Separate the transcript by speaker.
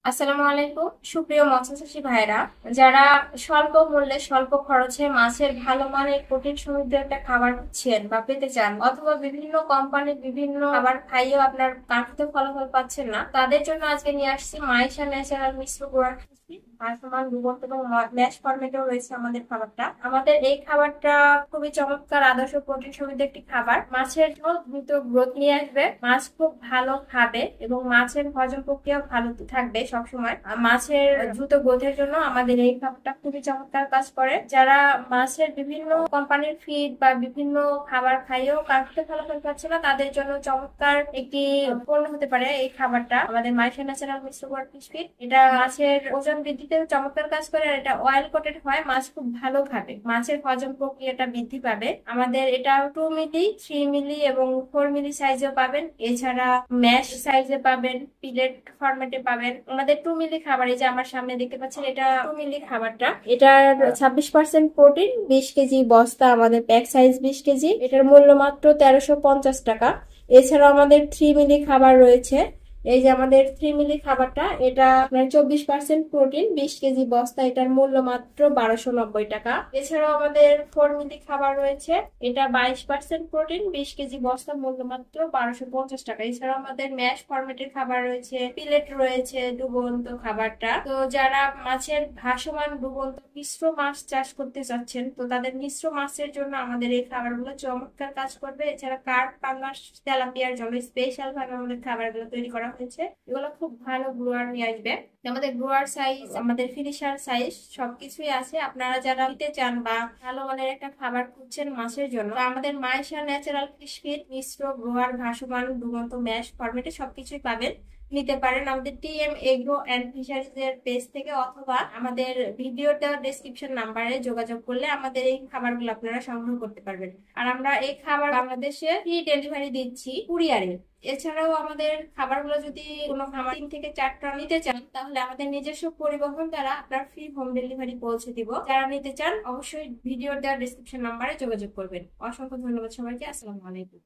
Speaker 1: আসসালামু আলাইকুম সুপ্রিয় মৎস্যচাষী ভাইরা, যারা স্বল্প মূল্যে স্বল্প খরচে মাছের ভালো মানের প্রোটিন সমৃদ্ধ একটা খাবার খুঁজছেন বা পেতে চান, অথবা বিভিন্ন কোম্পানির বিভিন্ন খাবার খাইয়েও আপনার কাঙ্ক্ষিত ফলাফল পাচ্ছেন না, তাদের জন্য আজকে নিয়ে আসছি মাইশা ন্যাচারাল মিশ্র গুঁড়া বর্তমান ডুবন্ত এবং ম্যাশ ফরম্যাটেও রয়েছে আমাদের খাবারটা। আমাদের এই খাবারটা খুবই চমৎকার আদর্শ প্রোটিন সমৃদ্ধ একটি খাবার। মাছের দ্রুত গ্রোথ নিয়ে আসবে, মাছ খুব ভালো খাবে এবং মাছের হজম প্রক্রিয়া ভালো থাকবে সবসময়। মাছের দ্রুত গ্রোথের জন্য আমাদের এই খাবারটা খুবই চমৎকার কাজ করে। যারা মাছের বিভিন্ন কোম্পানির ফিড বা বিভিন্ন খাবার খাইয়েও কাঙ্ক্ষিত ফলাফল পাচ্ছে না, তাদের জন্য চমৎকার একটি পণ্য হতে পারে এই খাবারটা, আমাদের মাইশা ন্যাচারাল মিশ্র গুঁড়া ফিশ ফিড। এটা মাছের ওজন বৃদ্ধিতে চমৎকার কাজ করে, আর এটা অয়েল কোটেড হয়, মাছ খুব ভালো খাবে, মাছের হজম প্রক্রিয়াটা বৃদ্ধি পাবে। আমাদের এটা 2 মিলি, 3 মিলি এবং 4 মিলি সাইজেও পাবেন, এছাড়া ম্যাশ সাইজে পাবেন, পিলেট ফরম্যাটে পাবেন। আমাদের 2 মিলি খাবার, এই যে আমার সামনে দেখতে পাচ্ছেন, এটা 2 মিলি খাবারটা। এটার 26% প্রোটিন, 20 কেজি বস্তা, আমাদের প্যাক সাইজ 20 কেজি। এটার মূল্য মাত্র 1350 টাকা। এছাড়াও আমাদের 3 মিলি খাবার রয়েছে। এই যে আমাদের 3 মিলি খাবারটা, এটা আপনার 24% প্রোটিন, 20 কেজি বস্তা, এটার মূল্য মাত্র 1290 টাকা। এছাড়াও আমাদের 4 মিলি খাবার রয়েছে, এটা 22% প্রোটিন, 20 কেজি বস্তা, মূল্য মাত্র 1250 টাকা। এছাড়াও আমাদের ম্যাশ ফরম্যাটের খাবার রয়েছে, পিলেট রয়েছে, ডুবন্ত খাবারটা। তো যারা মাছের ভাসমান ডুবন্ত মিশ্র মাছ চাষ করতে চাচ্ছেন, তো তাদের মিশ্র মাছের জন্য আমাদের এই খাবারগুলো চমৎকার কাজ করবে। এছাড়া কার্প, পাঙ্গাস, তেলাপিয়ার জন্য স্পেশাল ভাবে আমাদের খাবারগুলো তৈরি করা হয়েছে। এগুলো খুব ভালো গ্রোয়ার নিয়ে আসবে। আমাদের গ্রোয়ার সাইজ, আমাদের ফিনিশার সাইজ সবকিছুই আছে। আপনারা যারা নিতে চান বা ভালো মানের একটা খাবার খুঁজছেন মাছের জন্য, তো আমাদের মাইশা ন্যাচারাল ফিশ ফিড মিশ্র গ্রোয়ার ভাসমান ডুবন্ত ম্যাশ ফরম্যাটে সবকিছুই পাবেন, নিতে পারেন আমাদের টিএম এগ্রো অ্যান্ড ফিশারিজ এর পেজ থেকে, অথবা আমাদের ভিডিও দেওয়া ডেসক্রিপশন নাম্বারে যোগাযোগ করলে আমাদের এই খাবারগুলো আপনারা সংগ্রহ করতে পারবেন। আর আমরা এই খাবার বাংলাদেশে ফ্রি ডেলিভারি দিচ্ছি কুরিয়ারে। এছাড়াও আমাদের খাবারগুলো যদি কোনো খাবার 3 থেকে 4 টন নিতে চান, তাহলে আমাদের নিজস্ব পরিবহন দ্বারা আপনার ফ্রি হোম ডেলিভারি পৌঁছে দিব। যারা নিতে চান অবশ্যই ভিডিও দেওয়া ডেসক্রিপশন নাম্বারে যোগাযোগ করবেন। অসংখ্য ধন্যবাদ সবাইকে। আসসালামু আলাইকুম।